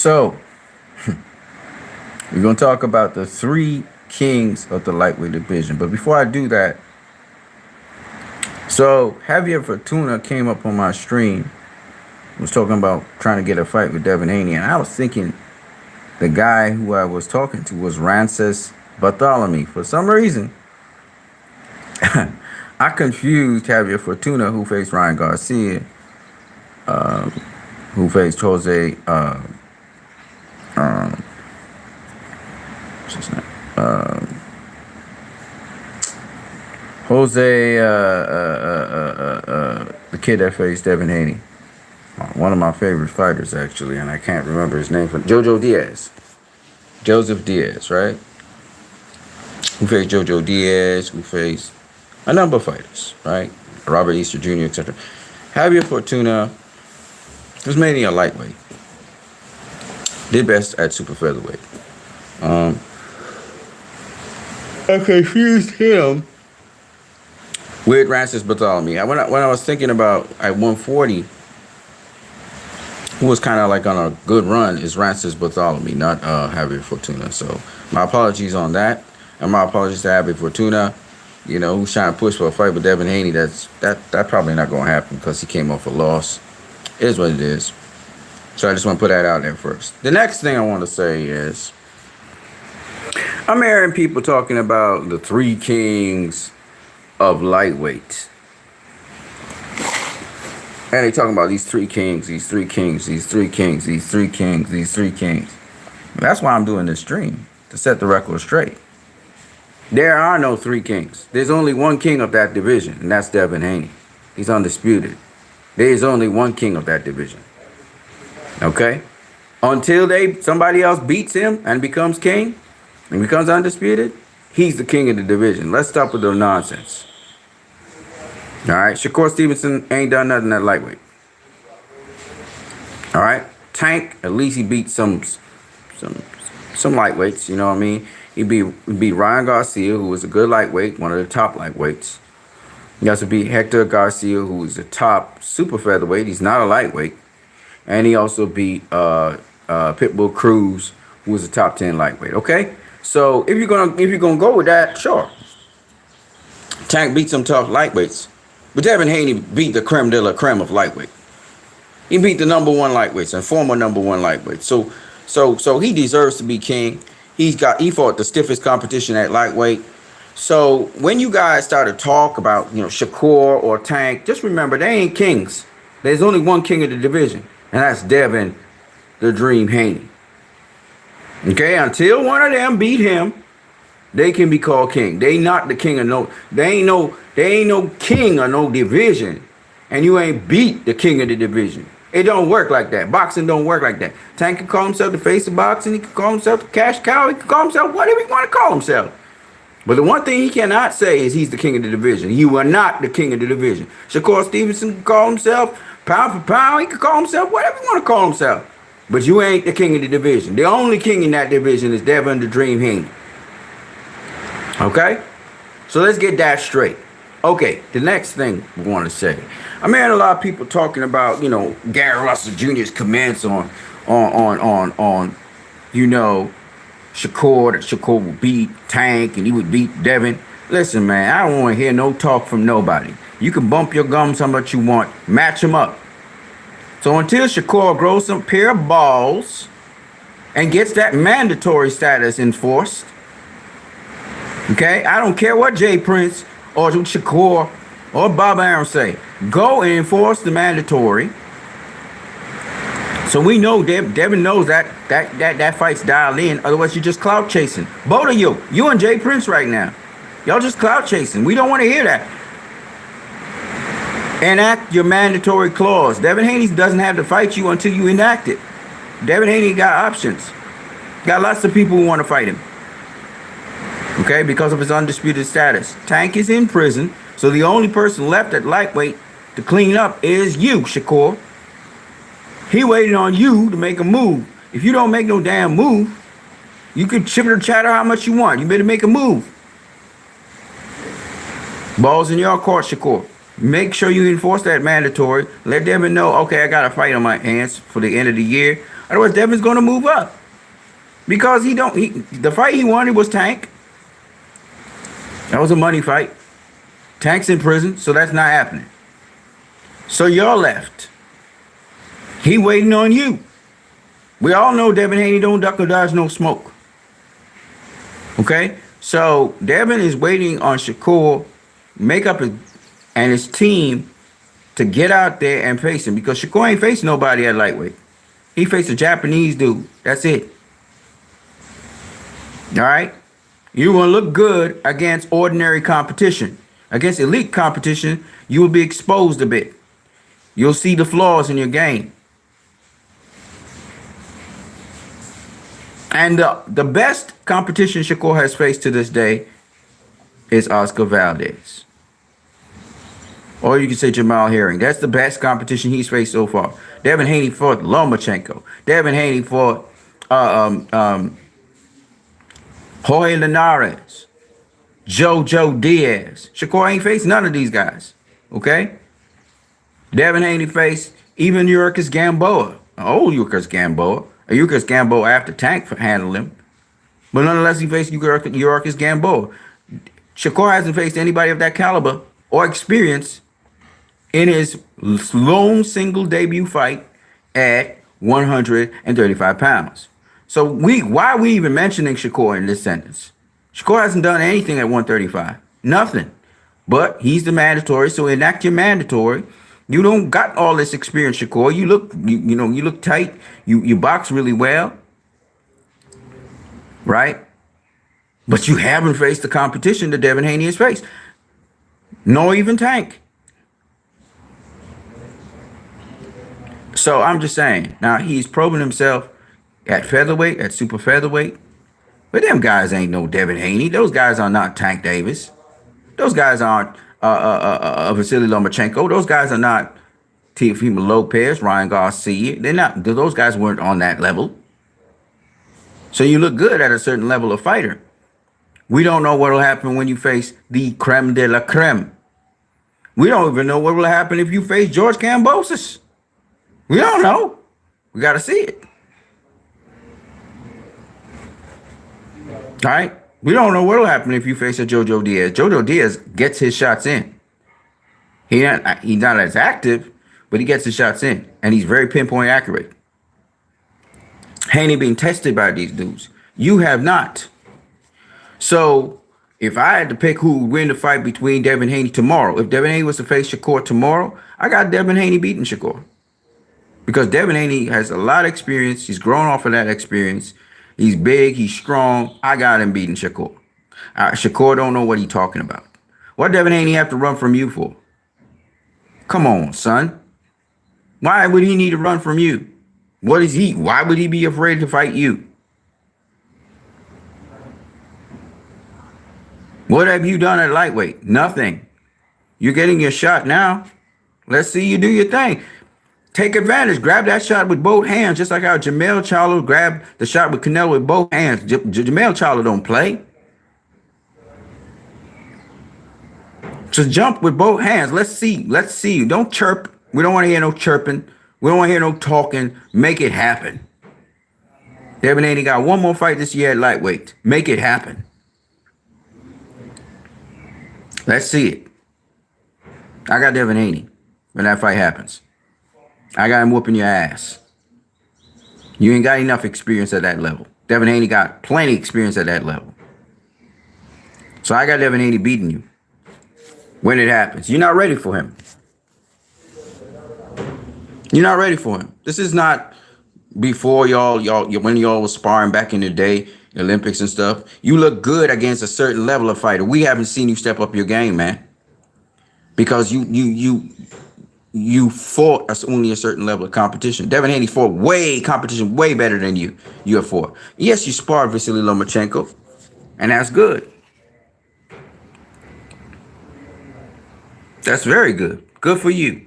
So we're gonna talk about the three kings of the lightweight division. But before I do that, so Javier Fortuna came up on my stream, was talking about trying to get a fight with Devin Haney, and I was thinking the guy who I was talking to was Rances Bartholomew. For some reason, I confused Javier Fortuna, who faced Ryan Garcia, who faced Jose. What's his name? Jose, the kid that faced Devin Haney. One of my favorite fighters, actually, and I can't remember his name. Jojo Diaz. Joseph Diaz, right? Who faced Jojo Diaz, who faced a number of fighters, right? Robert Easter Jr., etc. Javier Fortuna was mainly a lightweight. Did best at super featherweight. I confused him with Rances Bartholomew. When I was thinking about at 140, who was kind of like on a good run, is Rances Bartholomew, not Javier Fortuna. So my apologies on that, and my apologies to Javier Fortuna. You know, who's trying to push for a fight with Devin Haney. That probably not going to happen because he came off a loss. It is what it is. So I just want to put that out there first. The next thing I want to say is, I'm hearing people talking about the three kings of lightweight. And they talking about these three kings, these three kings, these three kings, these three kings, these three kings. That's why I'm doing this stream, to set the record straight. There are no three kings. There's only one king of that division, and that's Devin Haney. He's undisputed. There is only one king of that division. Okay? Until somebody else beats him and becomes king and becomes undisputed, he's the king of the division. Let's stop with the nonsense. All right? Shakur Stevenson ain't done nothing at lightweight. All right? Tank, at least he beat some lightweights, you know what I mean? He beat Ryan Garcia, who was a good lightweight, one of the top lightweights. He also beat Hector Garcia, who is the top super featherweight. He's not a lightweight. And he also beat Pitbull Cruz, who was a top 10 lightweight. Okay? So if you're gonna go with that, sure. Tank beat some tough lightweights. But Devin Haney beat the creme de la creme of lightweight. He beat the number one lightweights and former number one lightweight. So he deserves to be king. He fought the stiffest competition at lightweight. So when you guys start to talk about, Shakur or Tank, just remember they ain't kings. There's only one king of the division, and that's Devin the Dream Haney. Okay, until one of them beat him, they can be called king. They not the king of no. They ain't no king of no division, and you ain't beat the king of the division. It don't work like that. Boxing don't work like that. Tank can call himself the face of boxing. He can call himself the cash cow. He can call himself whatever he want to call himself. But the one thing he cannot say is he's the king of the division. You are not the king of the division. Shakur Stevenson can call himself pound for pound. He can call himself whatever he want to call himself. But you ain't the king of the division. The only king in that division is Devin the Dream Haney. Okay? So let's get that straight. Okay, the next thing we want to say. I'm hearing a lot of people talking about, Gary Russell Jr.'s comments on Shakur, that Shakur would beat Tank and he would beat Devin. Listen, man, I don't want to hear no talk from nobody. You can bump your gums how much you want. Match them up. So until Shakur grows some pair of balls and gets that mandatory status enforced, okay, I don't care what Jay Prince or Shakur or Bob Arum say. Go and enforce the mandatory. So we know Devin knows that fight's dialed in. Otherwise, you're just clout chasing. Both of you and Jay Prince right now, y'all just clout chasing. We don't want to hear that. Enact your mandatory clause. Devin Haney doesn't have to fight you until you enact it. Devin Haney got options. Got lots of people who want to fight him. Okay, because of his undisputed status. Tank is in prison, so the only person left at lightweight to clean up is you, Shakur. He waiting on you to make a move. If you don't make no damn move, you can chitter chatter how much you want. You better make a move. Ball's in your court, Shakur. Make sure you enforce that mandatory. Let Devin know, okay, I got a fight on my hands for the end of the year. Otherwise, Devin's going to move up because the fight he wanted was Tank. That was a money fight. Tank's in prison, so that's not happening. So you're left. He waiting on you. We all know Devin Haney don't duck or dodge no smoke. Okay? So Devin is waiting on Shakur and his team to get out there and face him because Shakur ain't facing nobody at lightweight. He faced a Japanese dude. That's it. All right? You want to look good against ordinary competition. Against elite competition, you will be exposed a bit. You'll see the flaws in your game. And the best competition Shakur has faced to this day is Oscar Valdez. Or you can say Jamal Herring. That's the best competition he's faced so far. Devin Haney fought Lomachenko. Devin Haney fought Jorge Linares, Jojo Diaz. Shakur ain't faced none of these guys. Okay? Devin Haney faced even Yurkus Gamboa, old Yurkus Gamboa. Yurkus Gamboa after Tank handled him. But nonetheless, he faced Yurkus Gamboa. Shakur hasn't faced anybody of that caliber or experience in his lone single debut fight at 135 pounds. So why are we even mentioning Shakur in this sentence? Shakur hasn't done anything at 135. Nothing. But he's the mandatory, so enact your mandatory. You don't got all this experience, Shakur. You look tight. You box really well. Right? But you haven't faced the competition that Devin Haney has faced. Nor even Tank. So I'm just saying, now he's probing himself at featherweight, at super featherweight. But them guys ain't no Devin Haney. Those guys are not Tank Davis. Those guys aren't Vasily Lomachenko. Those guys are not Teofimo Lopez, Ryan Garcia. They're not. Those guys weren't on that level. So you look good at a certain level of fighter. We don't know what will happen when you face the creme de la creme. We don't even know what will happen if you face George Kambosos. We don't know. We got to see it. All right? We don't know what will happen if you face a Jojo Diaz. Jojo Diaz gets his shots in. He's not as active, but he gets his shots in. And he's very pinpoint accurate. Haney being tested by these dudes. You have not. So if I had to pick who would win the fight between Devin Haney tomorrow, if Devin Haney was to face Shakur tomorrow, I got Devin Haney beating Shakur. Because Devin Haney has a lot of experience. He's grown off of that experience. He's big. He's strong. I got him beating Shakur. Shakur don't know what he's talking about. What Devin Haney have to run from you for? Come on, son. Why would he need to run from you? Why would he be afraid to fight you? What have you done at lightweight? Nothing. You're getting your shot now. Let's see you do your thing. Take advantage. Grab that shot with both hands, just like how Jermell Charlo grabbed the shot with Canelo with both hands. Jermell Charlo don't play. So jump with both hands. Let's see. Let's see. Don't chirp. We don't want to hear no chirping. We don't want to hear no talking. Make it happen. Devin Haney got one more fight this year at lightweight. Make it happen. Let's see it. I got Devin Haney when that fight happens. I got him whooping your ass. You ain't got enough experience at that level. Devin Haney got plenty experience at that level. So I got Devin Haney beating you when it happens. You're not ready for him. You're not ready for him. This is not before when y'all was sparring back in the day, the Olympics and stuff. You look good against a certain level of fighter. We haven't seen you step up your game, man. Because you fought only a certain level of competition. Devin Haney fought competition way better than you have fought. Yes, you sparred Vasily Lomachenko, and that's good. That's very good. Good for you.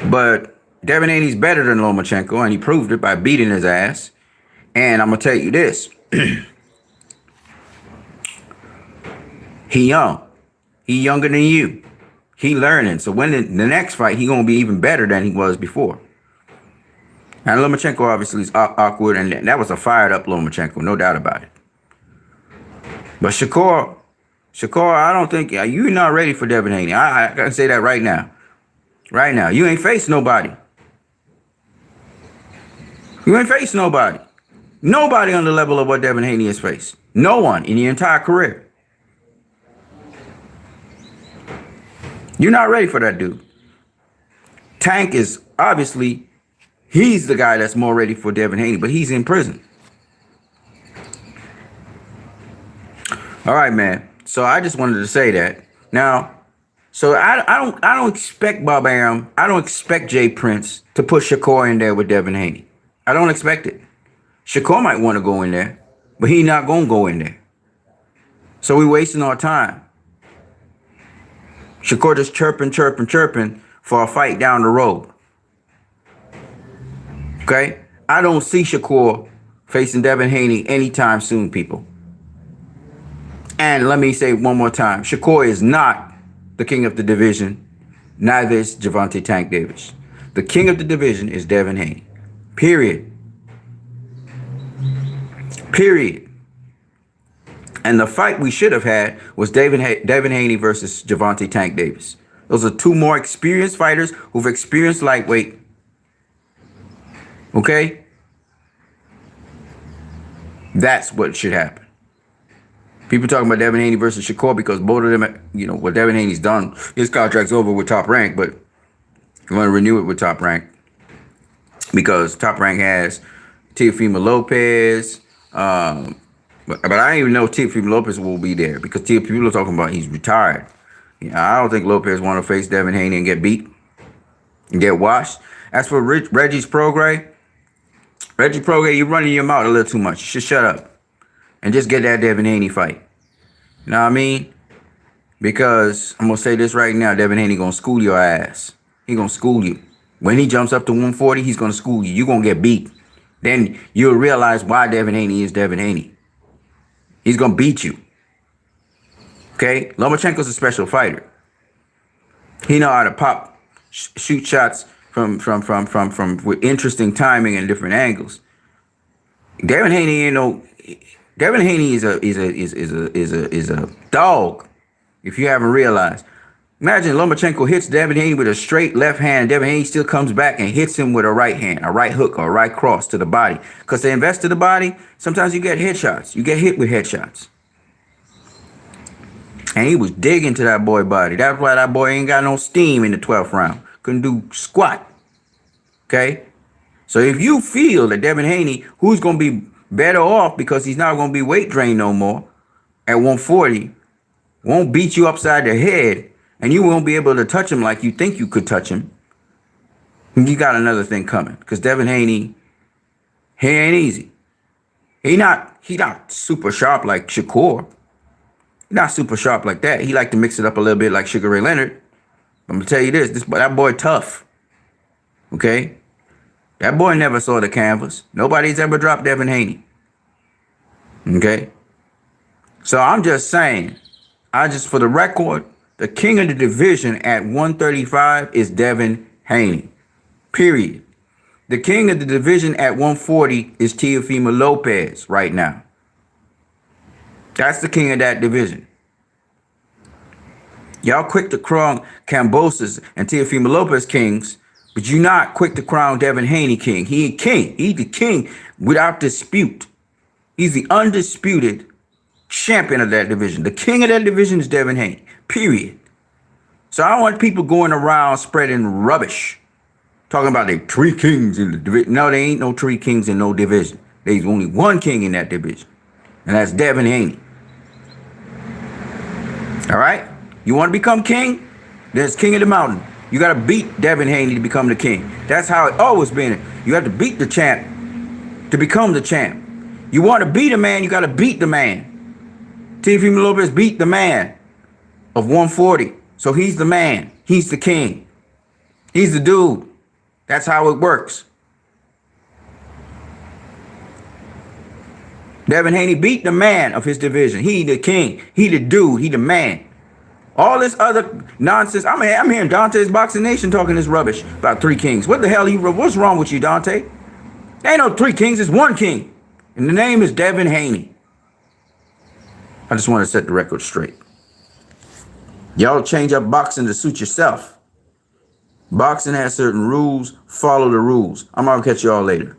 But Devin Haney's better than Lomachenko, and he proved it by beating his ass. And I'm going to tell you this. He young. He younger than you. He learning. So when the next fight, he gonna be even better than he was before. And Lomachenko obviously is awkward, and that was a fired up Lomachenko, no doubt about it. But Shakur, I don't think you're not ready for Devin Haney. I can say that right now. Right now, you ain't faced nobody. You ain't faced nobody. Nobody on the level of what Devin Haney has faced. No one in the entire career. You're not ready for that dude. Tank is obviously, he's the guy that's more ready for Devin Haney, but he's in prison. All right, man. So I just wanted to say that. Now, so I don't expect Bob Arum, I don't expect Jay Prince to put Shakur in there with Devin Haney. I don't expect it. Shakur might want to go in there, but he's not gonna go in there. So we're wasting our time. Shakur just chirping for a fight down the road. Okay? I don't see Shakur facing Devin Haney anytime soon, people. And let me say one more time, Shakur is not the king of the division. Neither is Gervonta Tank Davis. The king of the division is Devin Haney. Period. Period. And the fight we should have had was Devin Haney versus Gervonta Tank Davis. Those are two more experienced fighters who've experienced lightweight. Okay? That's what should happen. People talking about Devin Haney versus Shakur because both of them, you know, what Devin Haney's done, his contract's over with Top Rank, but you want to renew it with Top Rank because Top Rank has Teofimo Lopez, but I don't even know if Teofimo Lopez will be there because people are talking about he's retired. I don't think Lopez want to face Devin Haney and get beat and get washed. As for Regis Prograis, you're running your mouth a little too much. You should shut up and just get that Devin Haney fight. You know what I mean? Because I'm going to say this right now, Devin Haney going to school your ass. He going to school you. When he jumps up to 140, he's going to school you. You're going to get beat. Then you'll realize why Devin Haney is Devin Haney. He's going to beat you. Okay? Lomachenko's a special fighter. He know how to pop, shoot shots from with interesting timing and different angles. Devin Haney ain't no. Devin Haney is a dog. If you haven't realized, imagine Lomachenko hits Devin Haney with a straight left hand. Devin Haney still comes back and hits him with a right hand, a right hook or a right cross to the body. Because they invest to the body, sometimes you get headshots. You get hit with headshots. And he was digging to that boy body. That's why that boy ain't got no steam in the 12th round. Couldn't do squat. Okay? So if you feel that Devin Haney, who's going to be better off because he's not going to be weight drained no more at 140, won't beat you upside the head, and you won't be able to touch him like you think you could touch him, you got another thing coming. Because Devin Haney, he ain't easy. He not super sharp like Shakur. Not super sharp like that. He like to mix it up a little bit like Sugar Ray Leonard. I'm gonna tell you this, that boy tough. Okay? That boy never saw the canvas. Nobody's ever dropped Devin Haney. Okay? So I'm just saying, for the record, the king of the division at 135 is Devin Haney. Period. The king of the division at 140 is Teofimo Lopez right now. That's the king of that division. Y'all quick to crown Kambosos and Teofimo Lopez kings, but you're not quick to crown Devin Haney king. He ain't king. He's the king without dispute. He's the undisputed champion of that division. The king of that division is Devin Haney. Period. So I don't want people going around spreading rubbish, talking about the three kings in the division. No, there ain't no three kings in no division. There's only one king in that division, and that's Devin Haney. All right? You want to become king? There's king of the mountain. You got to beat Devin Haney to become the king. That's how it always been. You have to beat the champ to become the champ. You want to beat a man, you got to beat the man. Teofimo Lopez beat the man of 140. So he's the man. He's the king. He's the dude. That's how it works. Devin Haney beat the man of his division. He the king. He the dude. He the man. All this other nonsense. I'm hearing Dante's Boxing Nation talking this rubbish about three kings. What the hell? What's wrong with you, Dante? There ain't no three kings. It's one king, and the name is Devin Haney. I just want to set the record straight. Y'all change up boxing to suit yourself. Boxing has certain rules. Follow the rules. I'm gonna catch y'all later.